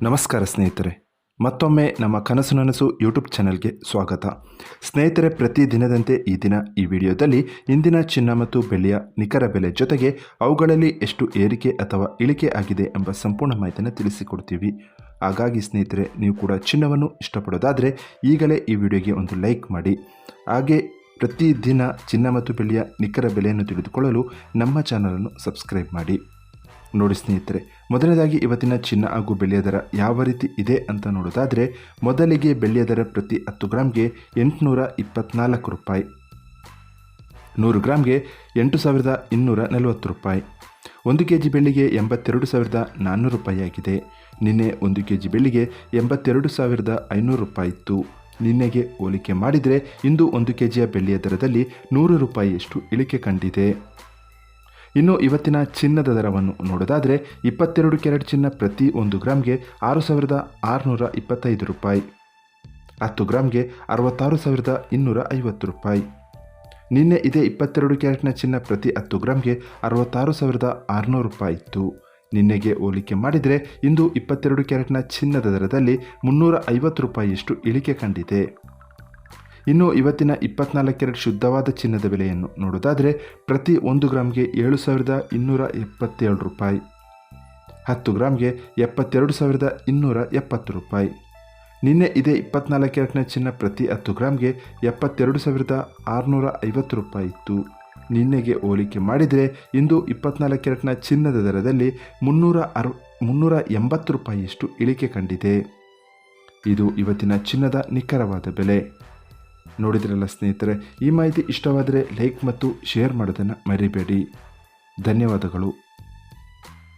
ನಮಸ್ಕಾರ ಸ್ನೇಹಿತರೆ, ಮತ್ತೊಮ್ಮೆ ನಮ್ಮ ಕನಸು ನನಸು ಯೂಟ್ಯೂಬ್ ಚಾನೆಲ್ಗೆ ಸ್ವಾಗತ. ಸ್ನೇಹಿತರೆ, ಪ್ರತಿ ದಿನದಂತೆ ಈ ವಿಡಿಯೋದಲ್ಲಿ ಇಂದಿನ ಚಿನ್ನ ಮತ್ತು ಬೆಳ್ಳಿಯ ನಿಖರ ಬೆಲೆ ಜೊತೆಗೆ ಅವುಗಳಲ್ಲಿ ಎಷ್ಟು ಏರಿಕೆ ಅಥವಾ ಇಳಿಕೆ ಆಗಿದೆ ಎಂಬ ಸಂಪೂರ್ಣ ಮಾಹಿತಿಯನ್ನು ತಿಳಿಸಿಕೊಡ್ತೀವಿ. ಹಾಗಾಗಿ ಸ್ನೇಹಿತರೆ, ನೀವು ಕೂಡ ಚಿನ್ನವನ್ನು ಇಷ್ಟಪಡೋದಾದರೆ ಈಗಲೇ ಈ ವಿಡಿಯೋಗೆ ಒಂದು ಲೈಕ್ ಮಾಡಿ. ಹಾಗೆ ಪ್ರತಿದಿನ ಚಿನ್ನ ಮತ್ತು ಬೆಳ್ಳಿಯ ನಿಖರ ಬೆಲೆಯನ್ನು ತಿಳಿದುಕೊಳ್ಳಲು ನಮ್ಮ ಚಾನಲನ್ನು ಸಬ್ಸ್ಕ್ರೈಬ್ ಮಾಡಿ. ನೋಡಿ ಸ್ನೇಹಿತರೆ, ಮೊದಲನೇದಾಗಿ ಇವತ್ತಿನ ಚಿನ್ನ ಹಾಗೂ ಬೆಳ್ಳಿಯ ದರ ಯಾವ ರೀತಿ ಇದೆ ಅಂತ ನೋಡೋದಾದರೆ, ಮೊದಲಿಗೆ ಬೆಳ್ಳಿಯ ದರ ಪ್ರತಿ 10 ಗ್ರಾಮ್ಗೆ 824 ರೂಪಾಯಿ, 100 ಗ್ರಾಮ್ಗೆ 8240 ರೂಪಾಯಿ, 1 ಕೆಜಿ ಬೆಳ್ಳಿಗೆ 82,400 ರೂಪಾಯಿ ಆಗಿದೆ. ನಿನ್ನೆ 1 ಕೆಜಿ ಬೆಳ್ಳಿಗೆ 82,500 ರೂಪಾಯಿ ಇತ್ತು. ನಿನ್ನೆಗೆ ಹೋಲಿಕೆ ಮಾಡಿದರೆ ಇಂದು 1 ಕೆಜಿಯ ಬೆಳ್ಳಿಯ ದರದಲ್ಲಿ 100 ರೂಪಾಯಿಯಷ್ಟು ಇಳಿಕೆ ಕಂಡಿದೆ. ಇನ್ನು ಇವತ್ತಿನ ಚಿನ್ನದ ದರವನ್ನು ನೋಡೋದಾದರೆ, 22 ಕ್ಯಾರೆಟ್ ಚಿನ್ನ ಪ್ರತಿ 1 ಗ್ರಾಮ್ಗೆ 6,625 ರೂಪಾಯಿ, 10 ಗ್ರಾಮ್ಗೆ 66,250 ರೂಪಾಯಿ. ನಿನ್ನೆ ಇದೇ 22 ಕ್ಯಾರೆಟ್ನ ಚಿನ್ನ ಪ್ರತಿ 10 ಗ್ರಾಮ್ಗೆ 66,600 ರೂಪಾಯಿ ಇತ್ತು. ನಿನ್ನೆಗೆ ಹೋಲಿಕೆ ಮಾಡಿದರೆ ಇಂದು 22 ಕ್ಯಾರೆಟ್ನ ಚಿನ್ನದ ದರದಲ್ಲಿ 350 ರೂಪಾಯಿಯಷ್ಟು ಇಳಿಕೆ ಕಂಡಿದೆ. ಇನ್ನು ಇವತ್ತಿನ 24 ಕ್ಯಾರೆಟ್ ಶುದ್ಧವಾದ ಚಿನ್ನದ ಬೆಲೆಯನ್ನು ನೋಡೋದಾದರೆ, ಪ್ರತಿ 1 ಗ್ರಾಮ್ಗೆ 7,277 ರೂಪಾಯಿ, 10 ಗ್ರಾಮ್ಗೆ 72,270 ರೂಪಾಯಿ. ನಿನ್ನೆ ಇದೇ 24 ಕ್ಯಾರೆಟ್ನ ಚಿನ್ನ ಪ್ರತಿ 10 ಗ್ರಾಮ್ಗೆ 72,650 ರೂಪಾಯಿ ಇತ್ತು. ನಿನ್ನೆಗೆ ಹೋಲಿಕೆ ಮಾಡಿದರೆ ಇಂದು 24 ಕ್ಯಾರೆಟ್ನ ಚಿನ್ನದ ದರದಲ್ಲಿ 380 ರೂಪಾಯಿಯಷ್ಟು ಇಳಿಕೆ ಕಂಡಿದೆ. ಇದು ಇವತ್ತಿನ ಚಿನ್ನದ ನಿಖರವಾದ ಬೆಲೆ. ನೋಡಿದ್ರಲ್ಲ ಸ್ನೇಹಿತರೆ, ಈ ಮಾಹಿತಿ ಇಷ್ಟವಾದರೆ ಲೈಕ್ ಮತ್ತು ಶೇರ್ ಮಾಡೋದನ್ನು ಮರಿಬೇಡಿ. ಧನ್ಯವಾದಗಳು.